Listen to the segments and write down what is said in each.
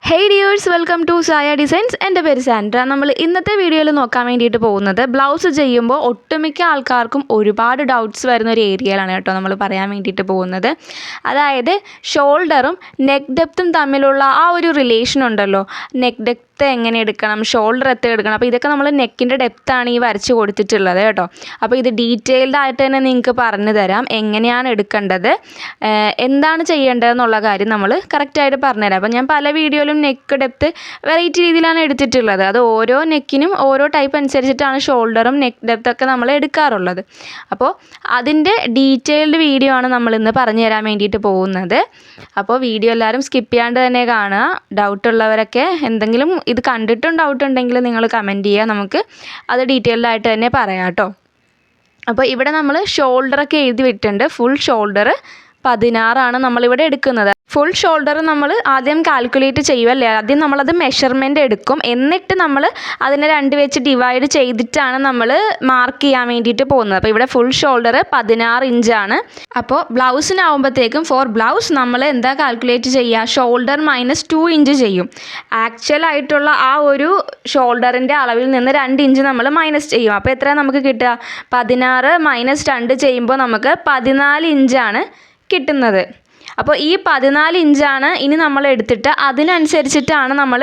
Hey dears, welcome to Saya designs. എൻ്റെ പേര് Sandra. നമ്മൾ ഇന്നത്തെ വീഡിയോയിൽ നോക്കാൻ വേണ്ടിയിട്ട് പോകുന്നത് ബ്ലൗസ് ചെയ്യുമ്പോൾ ഒട്ടുമിക്ക ആൾക്കാർക്കും ഒരുപാട് ഡൗട്ട്സ് വരുന്ന ഒരു ഏരിയയിലാണ് കേട്ടോ നമ്മൾ പറയാൻ വേണ്ടിയിട്ട് പോകുന്നത്. അതായത് ഷോൾഡറും നെക്ക് ഡെപ്തും തമ്മിലുള്ള ആ ഒരു റിലേഷൻ ഉണ്ടല്ലോ, നെക്ക് ഡെപ്ത് എങ്ങനെ എടുക്കണം, ഷോൾഡർ എത്ര എടുക്കണം, അപ്പോൾ ഇതൊക്കെ നമ്മൾ നെക്കിൻ്റെ ഡെപ്താണ് ഈ വരച്ച് കൊടുത്തിട്ടുള്ളത് കേട്ടോ. അപ്പോൾ ഇത് ഡീറ്റെയിൽഡ് ആയിട്ട് തന്നെ നിങ്ങൾക്ക് പറഞ്ഞു തരാം, എങ്ങനെയാണ് എടുക്കേണ്ടത്, എന്താണ് ചെയ്യേണ്ടതെന്നുള്ള കാര്യം നമ്മൾ കറക്റ്റായിട്ട് പറഞ്ഞുതരാം. അപ്പോൾ ഞാൻ പല വീഡിയോയിലും നെക്ക് ഡെപ്ത് വെറൈറ്റി രീതിയിലാണ് എടുത്തിട്ടുള്ളത്. അത് ഓരോ നെക്കിനും ഓരോ ടൈപ്പ് അനുസരിച്ചിട്ടാണ് ഷോൾഡറും നെക്ക് ഡെപ്തൊക്കെ നമ്മൾ എടുക്കാറുള്ളത്. അപ്പോൾ അതിൻ്റെ ഡീറ്റെയിൽഡ് വീഡിയോ ആണ് നമ്മളിന്ന് പറഞ്ഞു തരാൻ വേണ്ടിയിട്ട് പോകുന്നത്. അപ്പോൾ വീഡിയോ എല്ലാവരും സ്കിപ്പ് ചെയ്യാണ്ട് തന്നെ കാണുക. ഡൗട്ടുള്ളവരൊക്കെ എന്തെങ്കിലും ഇത് കണ്ടിട്ടും ഡൗട്ട് ഉണ്ടെങ്കിൽ നിങ്ങൾ കമൻറ്റ് ചെയ്യുക, നമുക്ക് അത് ഡീറ്റെയിൽഡ് ആയിട്ട് തന്നെ പറയാം കേട്ടോ. അപ്പോൾ ഇവിടെ നമ്മൾ ഷോൾഡറൊക്കെ എഴുതി വിട്ടിട്ടുണ്ട്. ഫുൾ ഷോൾഡർ 16 നമ്മളിവിടെ എടുക്കുന്നത്. ഫുൾ ഷോൾഡർ നമ്മൾ ആദ്യം കാൽക്കുലേറ്റ് ചെയ്യുമല്ലേ, ആദ്യം നമ്മളത് മെഷർമെൻറ്റ് എടുക്കും, എന്നിട്ട് നമ്മൾ അതിനെ 2 വെച്ച് ഡിവൈഡ് ചെയ്തിട്ടാണ് നമ്മൾ മാർക്ക് ചെയ്യാൻ വേണ്ടിയിട്ട് പോകുന്നത്. അപ്പോൾ ഇവിടെ ഫുൾ ഷോൾഡർ 16 ഇഞ്ചാണ്. അപ്പോൾ ബ്ലൗസിനാവുമ്പോഴത്തേക്കും ഫോർ ബ്ലൗസ് നമ്മൾ എന്താ കാൽക്കുലേറ്റ് ചെയ്യുക, ഷോൾഡർ -2 ഇഞ്ച് ചെയ്യും. ആക്ച്വൽ ആയിട്ടുള്ള ആ ഒരു ഷോൾഡറിൻ്റെ അളവിൽ നിന്ന് 2 ഇഞ്ച് നമ്മൾ മൈനസ് ചെയ്യും. അപ്പോൾ എത്ര നമുക്ക് കിട്ടുക, 16 - 2 ചെയ്യുമ്പോൾ നമുക്ക് 14 ഇഞ്ചാണ് കിട്ടുന്നത്. അപ്പോൾ ഈ 14 ഇഞ്ചാണ് ഇനി നമ്മൾ എടുത്തിട്ട് അതിനനുസരിച്ചിട്ടാണ് നമ്മൾ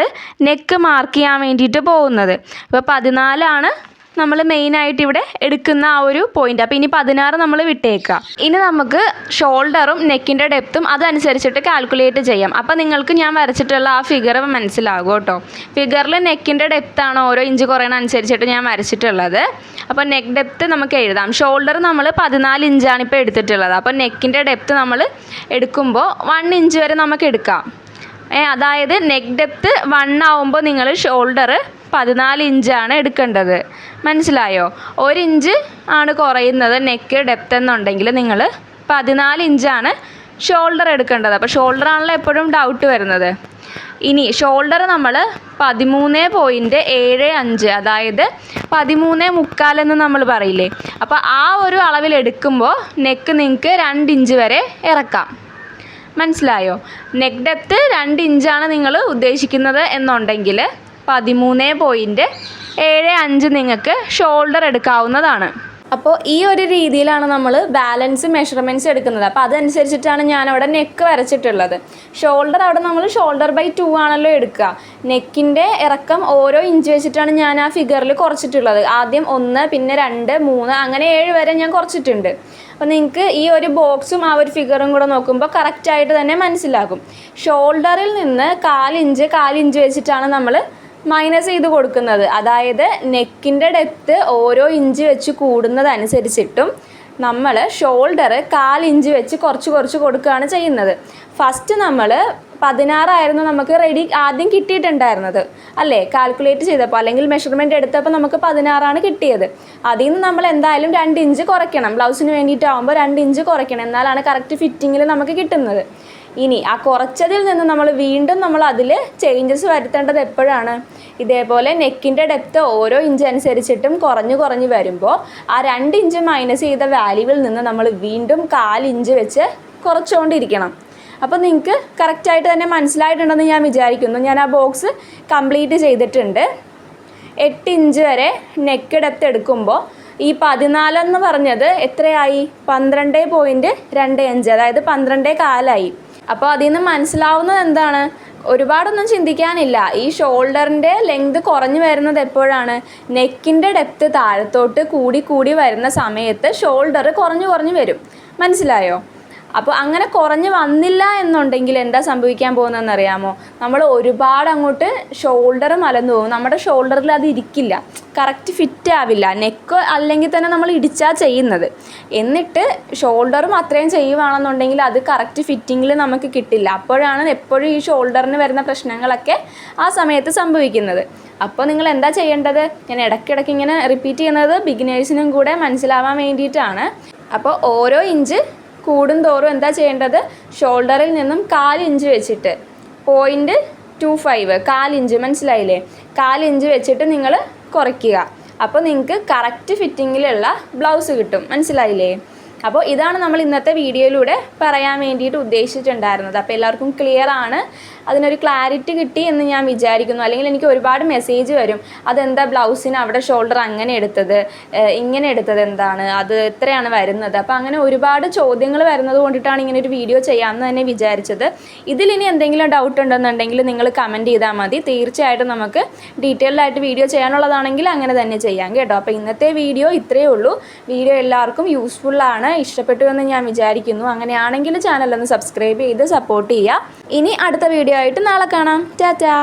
നെക്ക് മാർക്ക് ചെയ്യാൻ വേണ്ടിയിട്ട് പോകുന്നത്. അപ്പോൾ 14 നമ്മൾ മെയിനായിട്ട് ഇവിടെ എടുക്കുന്ന ആ ഒരു പോയിൻ്റ്. അപ്പോൾ ഇനി 16 നമ്മൾ വിട്ടേക്കുക. ഇനി നമുക്ക് ഷോൾഡറും നെക്കിൻ്റെ ഡെപ്തും അതനുസരിച്ചിട്ട് കാൽക്കുലേറ്റ് ചെയ്യാം. അപ്പോൾ നിങ്ങൾക്ക് ഞാൻ വരച്ചിട്ടുള്ള ആ ഫിഗർ മനസ്സിലാകും കേട്ടോ. ഫിഗറിൽ നെക്കിൻ്റെ ഡെപ്താണ് ഓരോ ഇഞ്ച് കുറയണ അനുസരിച്ചിട്ട് ഞാൻ വരച്ചിട്ടുള്ളത്. അപ്പോൾ നെക്ക് ഡെപ്ത് നമുക്ക് എഴുതാം. ഷോൾഡർ നമ്മൾ 14 ഇഞ്ചാണ് ഇപ്പോൾ എടുത്തിട്ടുള്ളത്. അപ്പോൾ നെക്കിൻ്റെ ഡെപ്ത് നമ്മൾ എടുക്കുമ്പോൾ 1 ഇഞ്ച് വരെ നമുക്ക് എടുക്കാം. അതായത് നെക്ക് ഡെപ്ത് 1 ആവുമ്പോൾ നിങ്ങൾ ഷോൾഡർ 14 ഇഞ്ചാണ് എടുക്കേണ്ടത്. മനസ്സിലായോ? 1 ഇഞ്ച് ആണ് കുറയുന്നത് നെക്ക് ഡെപ്ത് എന്നുണ്ടെങ്കിൽ നിങ്ങൾ 14 ഇഞ്ചാണ് ഷോൾഡർ എടുക്കേണ്ടത്. അപ്പോൾ ഷോൾഡറാണല്ലോ എപ്പോഴും ഡൗട്ട് വരുന്നത്. ഇനി ഷോൾഡർ നമ്മൾ 13.75, അതായത് 13.75 എന്ന് നമ്മൾ പറയില്ലേ, അപ്പോൾ ആ ഒരു അളവിൽ എടുക്കുമ്പോൾ നെക്ക് നിങ്ങൾക്ക് 2 ഇഞ്ച് വരെ ഇറക്കാം. മനസ്സിലായോ? നെക്ക് ഡെപ്ത് 2 ഇഞ്ചാണ് നിങ്ങൾ ഉദ്ദേശിക്കുന്നത് എന്നുണ്ടെങ്കിൽ 13.75 നിങ്ങൾക്ക് ഷോൾഡർ എടുക്കാവുന്നതാണ്. അപ്പോൾ ഈ ഒരു രീതിയിലാണ് നമ്മൾ ബാലൻസ് മെഷർമെൻറ്റ്സ് എടുക്കുന്നത്. അപ്പോൾ അതനുസരിച്ചിട്ടാണ് ഞാനവിടെ നെക്ക് വരച്ചിട്ടുള്ളത്. ഷോൾഡർ അവിടെ നമ്മൾ ഷോൾഡർ /2 ആണല്ലോ എടുക്കുക. നെക്കിൻ്റെ ഇറക്കം ഓരോ ഇഞ്ച് വെച്ചിട്ടാണ് ഞാൻ ആ ഫിഗറിൽ കുറച്ചിട്ടുള്ളത്. ആദ്യം 1, പിന്നെ 2, 3 അങ്ങനെ 7 വരെ ഞാൻ കുറച്ചിട്ടുണ്ട്. അപ്പോൾ നിങ്ങൾക്ക് ഈ ഒരു ബോക്സും ആ ഒരു ഫിഗറും കൂടെ നോക്കുമ്പോൾ കറക്റ്റായിട്ട് തന്നെ മനസ്സിലാകും. ഷോൾഡറിൽ നിന്ന് 1/4 ഇഞ്ച് വെച്ചിട്ടാണ് നമ്മൾ മൈനസ് ചെയ്ത് കൊടുക്കുന്നത്. അതായത് നെക്കിൻ്റെ ഡെപ്ത് ഓരോ ഇഞ്ച് വെച്ച് കൂടുന്നതനുസരിച്ചിട്ടും നമ്മൾ ഷോൾഡർ 1/4 ഇഞ്ച് വെച്ച് കുറച്ച് കൊടുക്കുകയാണ് ചെയ്യുന്നത്. ഫസ്റ്റ് നമ്മൾ 16 ആയിരുന്നു നമുക്ക് ആദ്യം കിട്ടിയിട്ടുണ്ടായിരുന്നത് അല്ലേ, കാൽക്കുലേറ്റ് ചെയ്തപ്പോൾ അല്ലെങ്കിൽ മെഷർമെൻറ്റ് എടുത്തപ്പോൾ നമുക്ക് 16 കിട്ടിയത്. അതിൽ നിന്ന് നമ്മൾ എന്തായാലും 2 ഇഞ്ച് കുറയ്ക്കണം. ബ്ലൗസിന് വേണ്ടിയിട്ടാവുമ്പോൾ 2 ഇഞ്ച് കുറയ്ക്കണം, എന്നാലാണ് കറക്റ്റ് ഫിറ്റിങ്ങിൽ നമുക്ക് കിട്ടുന്നത്. ഇനി ആ കുറച്ചതിൽ നിന്ന് നമ്മൾ വീണ്ടും അതിൽ ചേഞ്ചസ് വരുത്തേണ്ടത് എപ്പോഴാണ്, ഇതേപോലെ നെക്കിൻ്റെ ഡെപ്ത് ഓരോ ഇഞ്ച് അനുസരിച്ചിട്ടും കുറഞ്ഞ് വരുമ്പോൾ ആ 2 ഇഞ്ച് മൈനസ് ചെയ്ത വാല്യൂവിൽ നിന്ന് നമ്മൾ വീണ്ടും 1/4 ഇഞ്ച് വെച്ച് കുറച്ചുകൊണ്ടിരിക്കണം. അപ്പോൾ നിങ്ങൾക്ക് കറക്റ്റായിട്ട് തന്നെ മനസ്സിലായിട്ടുണ്ടെന്ന് ഞാൻ വിചാരിക്കുന്നു. ഞാൻ ആ ബോക്സ് കംപ്ലീറ്റ് ചെയ്തിട്ടുണ്ട്. 8 ഇഞ്ച് വരെ നെക്ക് ഡെപ്ത് എടുക്കുമ്പോൾ ഈ 14 എന്ന് പറഞ്ഞത് എത്രയായി, 12.25, അതായത് 12.25. അപ്പോൾ അതിൽ നിന്ന് മനസ്സിലാവുന്നത് എന്താണ്, ഒരുപാടൊന്നും ചിന്തിക്കാനില്ല. ഈ ഷോൾഡറിൻ്റെ ലെങ്ത് കുറഞ്ഞു വരുന്നത് എപ്പോഴാണ്, നെക്കിൻ്റെ ഡെപ്ത് താഴത്തോട്ട് കൂടി വരുന്ന സമയത്ത് ഷോൾഡർ കുറഞ്ഞു വരും. മനസ്സിലായോ? അപ്പോൾ അങ്ങനെ കുറഞ്ഞ് വന്നില്ല എന്നുണ്ടെങ്കിൽ എന്താ സംഭവിക്കാൻ പോകുന്നതെന്ന് അറിയാമോ, നമ്മൾ ഒരുപാട് അങ്ങോട്ട് ഷോൾഡർ മലന്നു പോകും. നമ്മുടെ ഷോൾഡറിൽ അത് ഇരിക്കില്ല, കറക്റ്റ് ഫിറ്റ് ആവില്ല. നെക്ക് അല്ലെങ്കിൽ തന്നെ നമ്മൾ ഇടിച്ചാൽ ചെയ്യുന്നത്, എന്നിട്ട് ഷോൾഡറും അത്രയും ചെയ്യുവാണെന്നുണ്ടെങ്കിൽ അത് കറക്റ്റ് ഫിറ്റിങ്ങിൽ നമുക്ക് കിട്ടില്ല. അപ്പോഴാണ് എപ്പോഴും ഈ ഷോൾഡറിന് വരുന്ന പ്രശ്നങ്ങളൊക്കെ ആ സമയത്ത് സംഭവിക്കുന്നത്. അപ്പോൾ നിങ്ങൾ എന്താ ചെയ്യേണ്ടത്, ഞാൻ ഇടയ്ക്കിടയ്ക്ക് ഇങ്ങനെ റിപ്പീറ്റ് ചെയ്യുന്നത് ബിഗിനേഴ്സിനും കൂടെ മനസ്സിലാവാൻ വേണ്ടിയിട്ടാണ്. അപ്പോൾ ഓരോ ഇഞ്ച് കൂടുന്തോറും എന്താ ചെയ്യേണ്ടത്, ഷോൾഡറിൽ നിന്നും 1/4 ഇഞ്ച് വെച്ചിട്ട് 0.25, 1/4 ഇഞ്ച്, മനസ്സിലായില്ലേ, 1/4 ഇഞ്ച് വെച്ചിട്ട് നിങ്ങൾ കുറയ്ക്കുക. അപ്പോൾ നിങ്ങൾക്ക് കറക്റ്റ് ഫിറ്റിങ്ങിലുള്ള ബ്ലൗസ് കിട്ടും. മനസ്സിലായില്ലേ? അപ്പോൾ ഇതാണ് നമ്മൾ ഇന്നത്തെ വീഡിയോയിലൂടെ പറയാൻ വേണ്ടിയിട്ട് ഉദ്ദേശിച്ചിട്ടുണ്ടായിരുന്നത്. അപ്പോൾ എല്ലാവർക്കും ക്ലിയർ ആണ്, അതിനൊരു ക്ലാരിറ്റി കിട്ടി എന്ന് ഞാൻ വിചാരിക്കുന്നു. അല്ലെങ്കിൽ എനിക്ക് ഒരുപാട് മെസ്സേജ് വരും, അതെന്താ ബ്ലൗസിന് അവിടെ ഷോൾഡർ അങ്ങനെ എടുത്തത്, ഇങ്ങനെ എടുത്തത് എന്താണ്, അത് എത്രയാണ് വരുന്നത്. അപ്പോൾ അങ്ങനെ ഒരുപാട് ചോദ്യങ്ങൾ വരുന്നത് കൊണ്ടിട്ടാണ് ഇങ്ങനെ ഒരു വീഡിയോ ചെയ്യാമെന്ന് തന്നെ വിചാരിച്ചത്. ഇതിലിനി എന്തെങ്കിലും ഡൗട്ട് ഉണ്ടെന്നുണ്ടെങ്കിൽ നിങ്ങൾ കമൻറ്റ് ചെയ്താൽ മതി. തീർച്ചയായിട്ടും നമുക്ക് ഡീറ്റെയിൽഡായിട്ട് വീഡിയോ ചെയ്യാനുള്ളതാണെങ്കിൽ അങ്ങനെ തന്നെ ചെയ്യാം കേട്ടോ. അപ്പോൾ ഇന്നത്തെ വീഡിയോ ഇത്രയേ ഉള്ളൂ. വീഡിയോ എല്ലാവർക്കും യൂസ്ഫുള്ളാണ്, ഇഷ്ടപ്പെട്ടു എന്ന് ഞാൻ വിചാരിക്കുന്നു. അങ്ങനെയാണെങ്കിൽ ചാനലൊന്ന് സബ്സ്ക്രൈബ് ചെയ്ത് സപ്പോർട്ട് ചെയ്യുക. ഇനി അടുത്ത വീഡിയോ ആയിട്ട് നാളെ കാണാം. ടാറ്റാ.